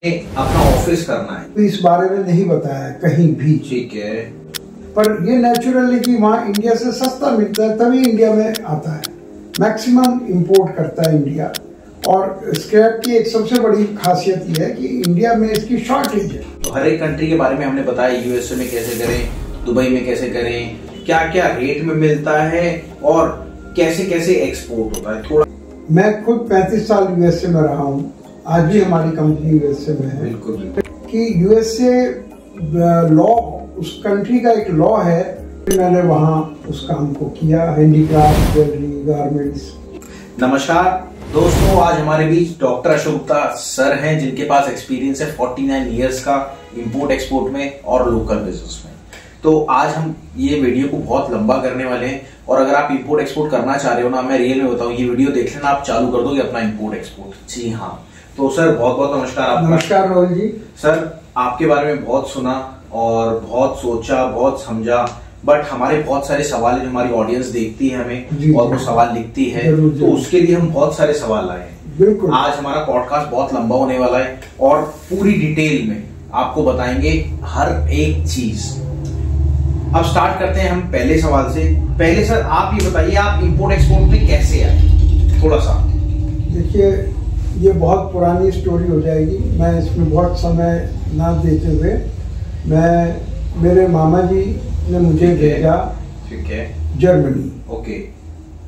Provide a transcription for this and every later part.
अपना ऑफिस करना है तो इस बारे में नहीं बताया कहीं भी। ठीक है, पर ये नेचुरली कि वहाँ इंडिया से सस्ता मिलता है तभी इंडिया में आता है। मैक्सिमम इंपोर्ट करता है इंडिया। और स्क्रैप की एक सबसे बड़ी खासियत ये है कि इंडिया में इसकी शॉर्टेज है। तो हर एक कंट्री के बारे में हमने बताया, यूएसए में कैसे करें, दुबई में कैसे करें, क्या क्या रेट में मिलता है और कैसे कैसे एक्सपोर्ट होता है। थोड़ा मैं खुद 35 साल यूएसए में रहा हूँ, आज भी हमारी कंपनी यूएसए में है। बिल्कुल कि यूएसए लॉ, उस कंट्री का एक लॉ है। मैंने वहाँ उस काम को किया, हैंडीक्राफ्ट, ज्वेलरी, गारमेंट्स। नमस्कार दोस्तों, आज हमारे बीच डॉक्टर अशोक गुप्ता सर हैं जिनके पास एक्सपीरियंस है 49 इयर्स का इंपोर्ट एक्सपोर्ट में और लोकल बिजनेस में। तो आज हम ये वीडियो को बहुत लंबा करने वाले हैं और अगर आप इंपोर्ट एक्सपोर्ट करना चाह रहे हो ना, मैं रियल में बताऊं, ये वीडियो देख लेना, आप चालू कर दोगे अपना इंपोर्ट एक्सपोर्ट। जी हाँ, तो सर बहुत बहुत नमस्कार आपका। नमस्कार राहुल जी। सर आपके बारे में बहुत सुना और बहुत सोचा, बहुत समझा, बट हमारे बहुत सारे सवाल जो हमारी ऑडियंस देखती है हमें और वो सवाल लिखती है, तो उसके लिए हम बहुत सारे सवाल लाए हैं। बिल्कुल। आज हमारा पॉडकास्ट बहुत लंबा होने वाला है और पूरी डिटेल में आपको बताएंगे हर एक चीज। अब स्टार्ट करते हैं हम पहले सवाल से। पहले सर आप ये बताइए, आप इंपोर्ट एक्सपोर्ट में कैसे आए? थोड़ा सा देखिए, ये बहुत पुरानी स्टोरी हो जाएगी, मैं इसमें बहुत समय ना देते हुए, मेरे मामा जी ने मुझे भेजा। ठीक है, जर्मनी। ओके।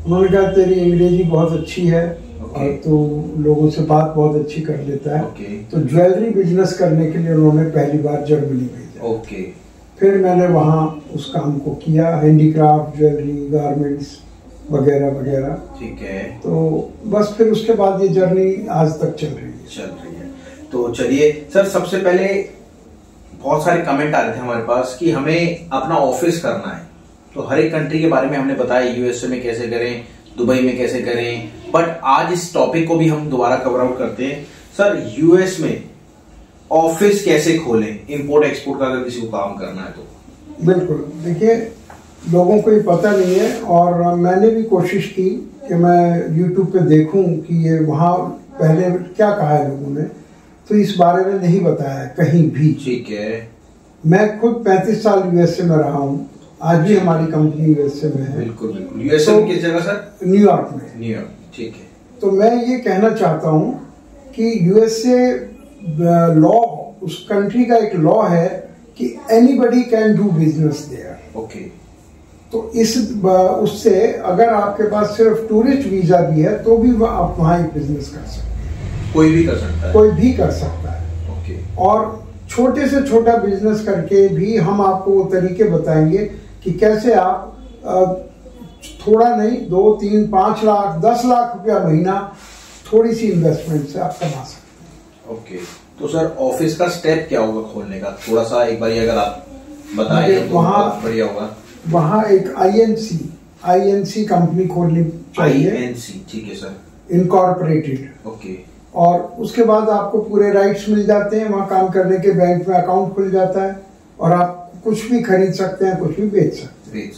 उन्होंने कहा तेरी अंग्रेजी बहुत अच्छी है और तो लोगों से बात बहुत अच्छी कर लेता है। तो ज्वेलरी बिजनेस करने के लिए उन्होंने पहली बार जर्मनी भेजा। ओके। फिर मैंने वहाँ उस काम को किया, हैंडीक्राफ्ट, ज्वेलरी, गारमेंट्स वगैरह वगैरह। ठीक है। तो बस फिर उसके बाद ये जर्नी आज तक चल रही है। तो चलिए सर, सबसे पहले बहुत सारे कमेंट आ रहे थे हमारे पास कि हमें अपना ऑफिस करना है। तो हर एक कंट्री के बारे में हमने बताया, यूएसए में कैसे करें, दुबई में कैसे करें, बट आज इस टॉपिक को भी हम दोबारा कवर आउट करते हैं। सर यूएस में ऑफिस कैसे खोलें इंपोर्ट एक्सपोर्ट का, अगर किसी को काम करना है तो? बिल्कुल, देखिए लोगों को ये पता नहीं है और मैंने भी कोशिश की कि मैं यूट्यूब पे देखूं कि ये वहाँ पहले क्या कहा है लोगों ने, तो इस बारे में नहीं बताया कहीं भी। ठीक है। मैं खुद 35 साल यूएसए में रहा हूँ, आज भी हमारी कंपनी यूएसए में है। बिल्कुल बिल्कुल। यूएसए में किस जगह सर? न्यूयॉर्क में। न्यूयॉर्क, ठीक है। तो मैं ये कहना चाहता हूँ कि यूएसए लॉ, उस कंट्री का एक लॉ है कि anybody can do business there. Okay. तो उससे अगर आपके पास सिर्फ टूरिस्ट वीजा भी है तो भी आप वहाँ एक बिजनेस कर सकते हैं। कोई भी कर सकता है? कोई भी कर सकता है। ओके। और छोटे से छोटा बिजनेस करके भी हम आपको वो तरीके बताएंगे कि कैसे आप थोड़ा नहीं, 2, 3, 5 लाख, 10 लाख रुपया महीना थोड़ी सी इन्वेस्टमेंट से आप कमा सकते हैं। ओके। तो सर ऑफिस का स्टेप क्या होगा खोलने का? थोड़ा सा एक बार अगर आप बताएं तो बहुत बढ़िया होगा। वहाँ एक आईएनसी कंपनी खोलनी चाहिए। आईएनसी, ठीक है सर। इनकॉर्पोरेटेड। ओके। और उसके बाद आपको पूरे राइट्स मिल जाते हैं वहाँ काम करने के, बैंक में अकाउंट खुल जाता है और आप कुछ भी खरीद सकते हैं, कुछ भी बेच सकते हैं।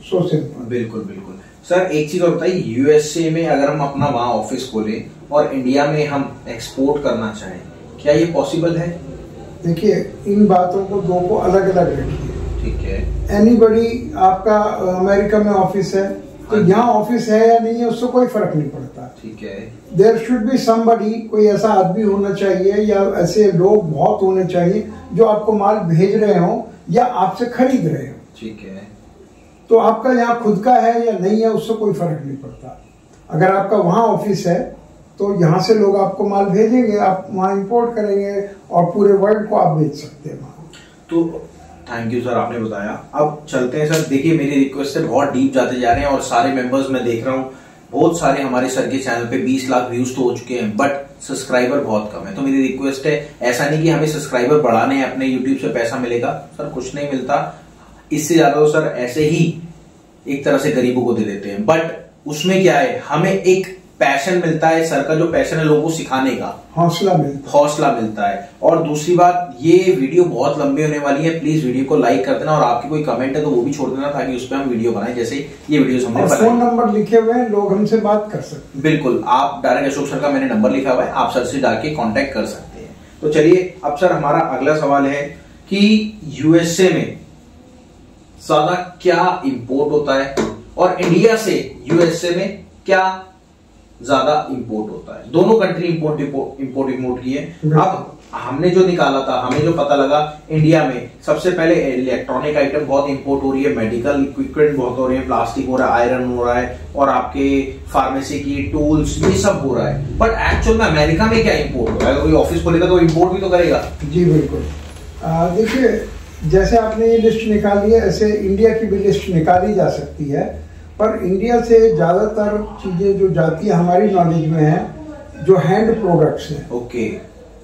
So simple. बिल्कुल बिल्कुल। सर एक चीज और बताइए, यूएसए में अगर हम अपना वहाँ ऑफिस खोलें और इंडिया में हम एक्सपोर्ट करना चाहें, क्या ये पॉसिबल है? देखिए, इन बातों को दो को अलग अलग रखिए। ठीक है। एनीबडी, आपका अमेरिका में ऑफिस है तो यहाँ ऑफिस है या नहीं है उससे कोई फर्क नहीं पड़ता। ठीक है। देयर शुड बी समबडी, कोई ऐसा आदमी होना चाहिए या ऐसे लोग बहुत होने चाहिए जो आपको माल भेज रहे हो या आपसे खरीद रहे हो। ठीक है। तो आपका यहाँ खुद का है या नहीं है उससे कोई फर्क नहीं पड़ता। अगर आपका वहाँ ऑफिस है तो यहाँ से लोग आपको माल भेजेंगे, आप वहाँ इंपोर्ट करेंगे और पूरे वर्ल्ड को आप बेच सकते हैं वहाँ। तो थैंक यू सर, आपने बताया। अब चलते हैं सर। देखिए मेरी रिक्वेस्ट से बहुत डीप जाते जा रहे हैं और सारे मेंबर्स मैं देख रहा हूँ, बहुत सारे हमारे सर के चैनल पे 20 लाख व्यूज तो हो चुके हैं, बट सब्सक्राइबर बहुत कम है। तो मेरी रिक्वेस्ट है, ऐसा नहीं कि हमें सब्सक्राइबर बढ़ाने हैं, अपने यूट्यूब से पैसा मिलेगा सर, कुछ नहीं मिलता। इससे ज्यादा तो सर ऐसे ही एक तरह से गरीबों को दे देते हैं, बट उसमें क्या है, हमें एक पैशन मिलता है, सर का जो पैशन है लोगों को सिखाने का, हौसला मिलता है। और दूसरी बात, ये वीडियो बहुत लंबी होने वाली है, प्लीज वीडियो को लाइक कर देना और आपकी कोई कमेंट है तो वो भी छोड़ देना ताकि उस पर हम वीडियो बनाएं, जैसे ये वीडियो हमने बनाई। फोन नंबर लिखे हुए हैं, लोग हमसे बात कर सकते हैं। बिल्कुल, आप डायरेक्ट अशोक सर का मैंने नंबर लिखा हुआ है, आप सर से जाके कॉन्टेक्ट कर सकते हैं। तो चलिए अब सर हमारा अगला सवाल है कि यूएसए में ज्यादा क्या इंपोर्ट होता है और इंडिया से यूएसए में क्या ज्यादा इंपोर्ट होता है। दोनों कंट्री इंपोर्ट की है। अब हमने जो निकाला था, हमें जो पता लगा, इंडिया में सबसे पहले इलेक्ट्रॉनिक आइटम बहुत इंपोर्ट हो रही है, मेडिकल इक्विपमेंट बहुत हो रही है, प्लास्टिक हो रहा है, आयरन हो रहा है और आपके फार्मेसी की टूल्स, ये सब हो रहा है। बट एक्चुअल में अमेरिका में क्या इंपोर्ट हो रहा है? अगर कोई ऑफिस खोलेगा तो इंपोर्ट भी तो करेगा। जी बिल्कुल। देखिए, जैसे आपने ये लिस्ट निकाली है, ऐसे इंडिया की भी लिस्ट निकाली जा सकती है, पर इंडिया से ज्यादातर चीजें जो जाती है हमारी नॉलेज में है, जो हैंड प्रोडक्ट्स हैं, ओके,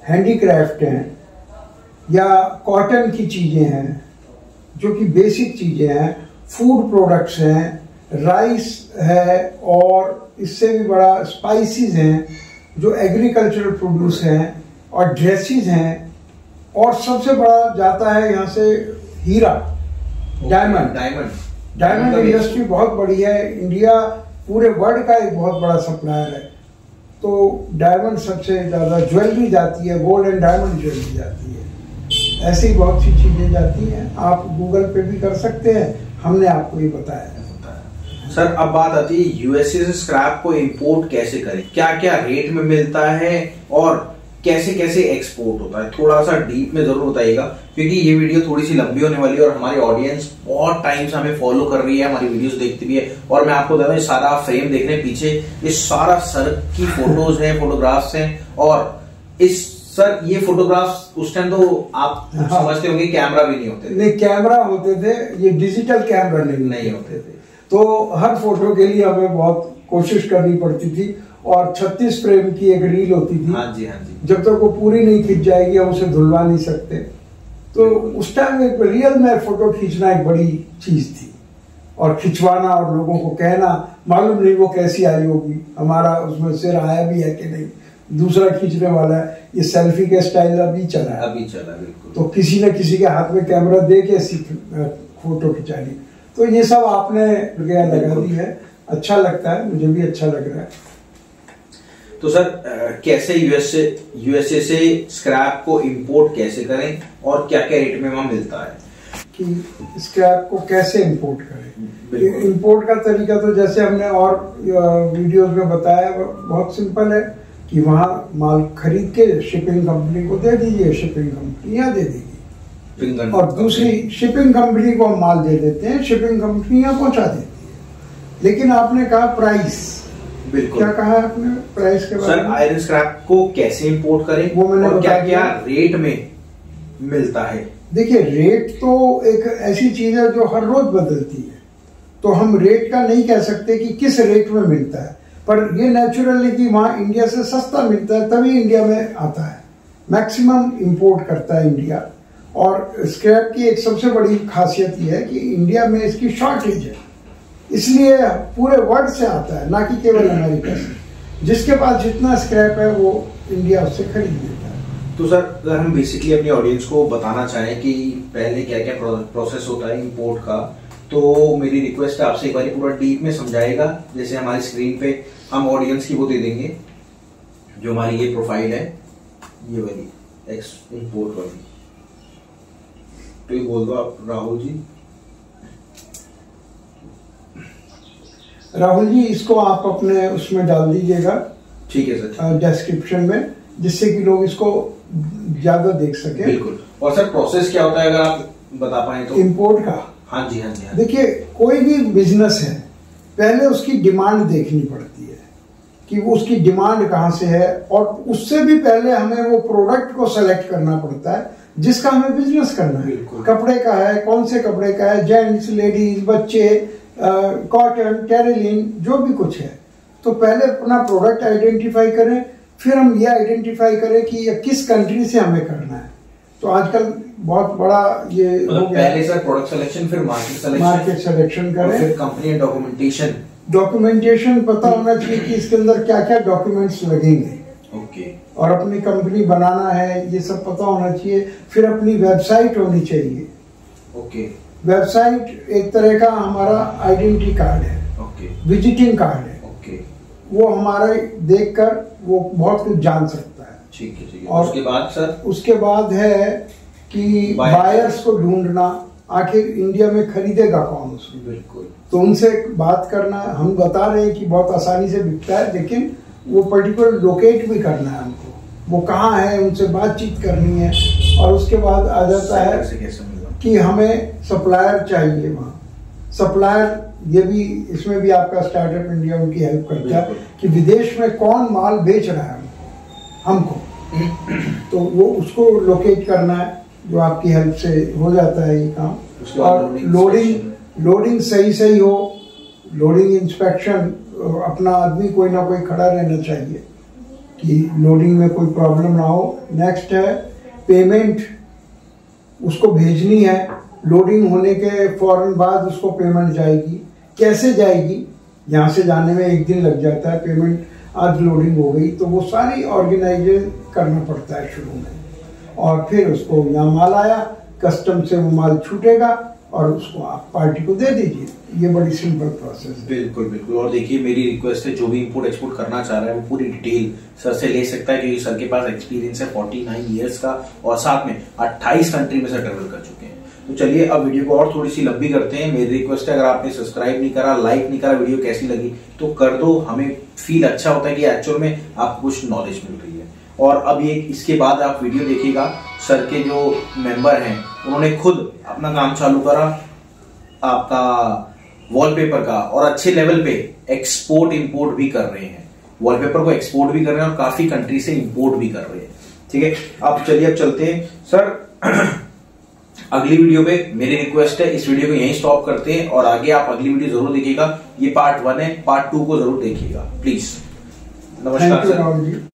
हैंडीक्राफ्ट हैं या कॉटन की चीजें हैं, जो कि बेसिक चीजें हैं, फूड प्रोडक्ट्स हैं, राइस है और इससे भी बड़ा स्पाइसेस हैं, जो एग्रीकल्चरल प्रोड्यूस हैं, और ड्रेसेस हैं, और सबसे बड़ा जाता है यहाँ से हीरा, डायमंड इंडस्ट्री बहुत बड़ी है। इंडिया पूरे वर्ल्ड का एक बहुत बड़ा सप्लायर है, तो डायमंड सबसे ज्यादा, ज्वेलरी जाती है, गोल्ड एंड डायमंड ज्वेलरी जाती है, ऐसी बहुत सी चीजें जाती हैं। आप गूगल पे भी कर सकते हैं, हमने आपको ये बताया है। सर अब बात आती है यूएसए से स्क्रैप को इंपोर्ट कैसे करें, क्या क्या रेट में मिलता है और कैसे कैसे एक्सपोर्ट होता है, थोड़ा सा डीप में जरूर बताइएगा, क्योंकि ये वीडियो थोड़ी सी लंबी होने वाली है और हमारी ऑडियंस बहुत टाइम से हमें फॉलो कर रही है, हमारी वीडियोस देखती भी है। और मैं आपको बता दूं, सारा फ्रेम देखने पीछे ये सारा सर की फोटोज हैं, फोटोग्राफ्स हैं। और इस सर ये फोटोग्राफ्स उस टाइम तो आप समझते होंगे कैमरा भी नहीं होते थे। नहीं, कैमरा होते थे, ये डिजिटल कैमरा नहीं होते थे, तो हर फोटो के लिए हमें बहुत कोशिश करनी पड़ती थी, और 36 फ्रेम की एक रील होती थी। हाँ जी, हाँ जी। जब तक वो पूरी नहीं खिंच जाएगी हम उसे धुलवा नहीं सकते। तो उस टाइम एक रियल में फोटो खींचना एक बड़ी चीज थी, और खिंचवाना और लोगों को कहना, मालूम नहीं वो कैसी आई होगी, हमारा उसमें सिर आया भी है कि नहीं, दूसरा खींचने वाला है। ये सेल्फी का स्टाइल अभी चला बिल्कुल। तो किसी न किसी के हाथ में कैमरा दे के फोटो खिंचानी, तो ये सब आपने लगा दी है। अच्छा लगता है, मुझे भी अच्छा लग रहा है। तो सर कैसे यूएसए से स्क्रैप को इंपोर्ट कैसे करें और क्या क्या रेट में वहां मिलता है? कि स्क्रैप को कैसे इंपोर्ट करें? इंपोर्ट का तरीका तो जैसे हमने और वीडियोस में बताया, बहुत सिंपल है कि वहां माल खरीद के शिपिंग कंपनी को दे दीजिए, शिपिंग कंपनी यहाँ दे देगी, और दूसरी शिपिंग कंपनी को हम माल दे देते हैं, शिपिंग कंपनी यहाँ पहुंचा देती है। लेकिन आपने कहा प्राइस, बिल्कुल, क्या कहा आपने प्राइस के बारे में? सर आयरन स्क्रैप को कैसे इंपोर्ट करें, वो मैंने और क्या क्या रेट में मिलता है? देखिए, रेट तो एक ऐसी चीज है जो हर रोज बदलती है, तो हम रेट का नहीं कह सकते कि किस रेट में मिलता है, पर ये नेचुरली कि वहां इंडिया से सस्ता मिलता है तभी इंडिया में आता है। मैक्सिमम इंपोर्ट करता है इंडिया, और स्क्रैप की एक सबसे बड़ी खासियत यह है कि इंडिया में इसकी शॉर्टेज है, इसलिए पूरे वर्ल्ड से आता है, ना कि केवल अमेरिका से। जिसके पास जितना स्क्रैप है वो इंडिया उससे खरीद लेता है। तो सर अगर हम बेसिकली अपनी ऑडियंस को बताना चाहें कि पहले क्या क्या प्रोसेस होता है इंपोर्ट का, तो मेरी रिक्वेस्ट है आपसे एक बार पूरा डीप में समझाएगा। जैसे हमारी स्क्रीन पे हम ऑडियंस की वो दे देंगे, जो हमारी ये प्रोफाइल है, ये वाली इंपोर्ट वाली, तो ये बोल दो आप राहुल जी। राहुल जी, इसको आप अपने उसमें डाल दीजिएगा, ठीक है सर, डिस्क्रिप्शन में, जिससे कि लोग इसको ज्यादा देख सके। बिल्कुल। और सर प्रोसेस क्या होता है अगर आप बता पाए तो? इंपोर्ट का, हाँ जी, हाँ जी। देखिए, कोई भी बिजनेस है, पहले उसकी डिमांड देखनी पड़ती है कि उसकी डिमांड कहाँ से है, और उससे भी पहले हमें वो प्रोडक्ट को सेलेक्ट करना पड़ता है जिसका हमें बिजनेस करना है। कपड़े का है, कौन से कपड़े का है, जेंट्स, लेडीज, बच्चे, कॉटन, टेरिलिन, जो भी कुछ है। तो पहले अपना प्रोडक्ट आइडेंटिफाई करें, फिर हम ये आइडेंटिफाई करें कि ये किस कंट्री से हमें करना है। तो आजकल बहुत बड़ा ये मतलब पहले सर प्रोडक्ट सिलेक्शन, फिर मार्केट सिलेक्शन करें, फिर कंपनी डॉक्यूमेंटेशन पता होना चाहिए कि इसके अंदर क्या क्या डॉक्यूमेंट्स लगेंगे। ओके। और अपनी कंपनी बनाना है, ये सब पता होना चाहिए। फिर अपनी वेबसाइट होनी चाहिए। ओके। वेबसाइट एक तरह का हमारा आइडेंटिटी कार्ड है, ओके, विजिटिंग कार्ड है। ओके। वो हमारे देखकर वो बहुत कुछ जान सकता है। ठीक है, ठीक है। और उसके बाद सर, उसके बाद है कि बायर्स को ढूंढना, आखिर इंडिया में खरीदेगा कौन उसको। बिल्कुल। तो उनसे बात करना, हम बता रहे हैं कि बहुत आसानी से बिकता है, लेकिन वो पर्टिकुलर लोकेट भी करना है हमको, वो कहाँ है, उनसे बातचीत करनी है। और उसके बाद आ जाता है कि हमें सप्लायर चाहिए वहाँ। सप्लायर ये भी, इसमें भी आपका स्टार्टअप इंडिया उनकी हेल्प करता है कि विदेश में कौन माल बेच रहा है हमको, तो वो उसको लोकेट करना है, जो आपकी हेल्प से हो जाता है ये काम। और लोडिंग सही हो, लोडिंग इंस्पेक्शन, अपना आदमी कोई ना कोई खड़ा रहना चाहिए कि लोडिंग में कोई प्रॉब्लम ना हो। नेक्स्ट है पेमेंट, उसको भेजनी है, लोडिंग होने के फौरन बाद उसको पेमेंट जाएगी। कैसे जाएगी, यहाँ से जाने में 1 दिन लग जाता है, पेमेंट आज लोडिंग हो गई, तो वो सारी ऑर्गेनाइज करना पड़ता है शुरू में। और फिर उसको यहाँ माल आया, कस्टम से वो माल छूटेगा और उसको आप पार्टी को दे दीजिए। ये बड़ी सिंपल प्रोसेस है। बिल्कुल बिल्कुल। और देखिए मेरी रिक्वेस्ट है, जो भी इंपोर्ट एक्सपोर्ट करना चाह रहा है वो पूरी डिटेल सर से ले सकता है, क्योंकि सर के पास एक्सपीरियंस है 49 ईयर्स का, और साथ में 28 कंट्री में सर ट्रेवल कर चुके हैं। तो चलिए अब वीडियो को और थोड़ी सी लंबी करते हैं। मेरी रिक्वेस्ट है, अगर आपने सब्सक्राइब नहीं करा, लाइक नहीं करा, वीडियो कैसी लगी तो कर दो, हमें फील अच्छा होता है कि एक्चुअल में आपको कुछ नॉलेज मिल रही है। और अब ये इसके बाद आप वीडियो देखिएगा, सर के जो मेंबर हैं उन्होंने खुद अपना काम चालू करा आपका वॉलपेपर का, और अच्छे लेवल पे एक्सपोर्ट इंपोर्ट भी कर रहे हैं। वॉलपेपर को एक्सपोर्ट भी कर रहे हैं और काफी कंट्री से इंपोर्ट भी कर रहे हैं। ठीक है, अब चलिए अब चलते हैं सर अगली वीडियो पे। मेरी रिक्वेस्ट है इस वीडियो को यहीं स्टॉप करते हैं, और आगे आप अगली वीडियो जरूर देखिएगा। ये पार्ट 1 है, पार्ट 2 को जरूर देखिएगा प्लीज। नमस्कार सर।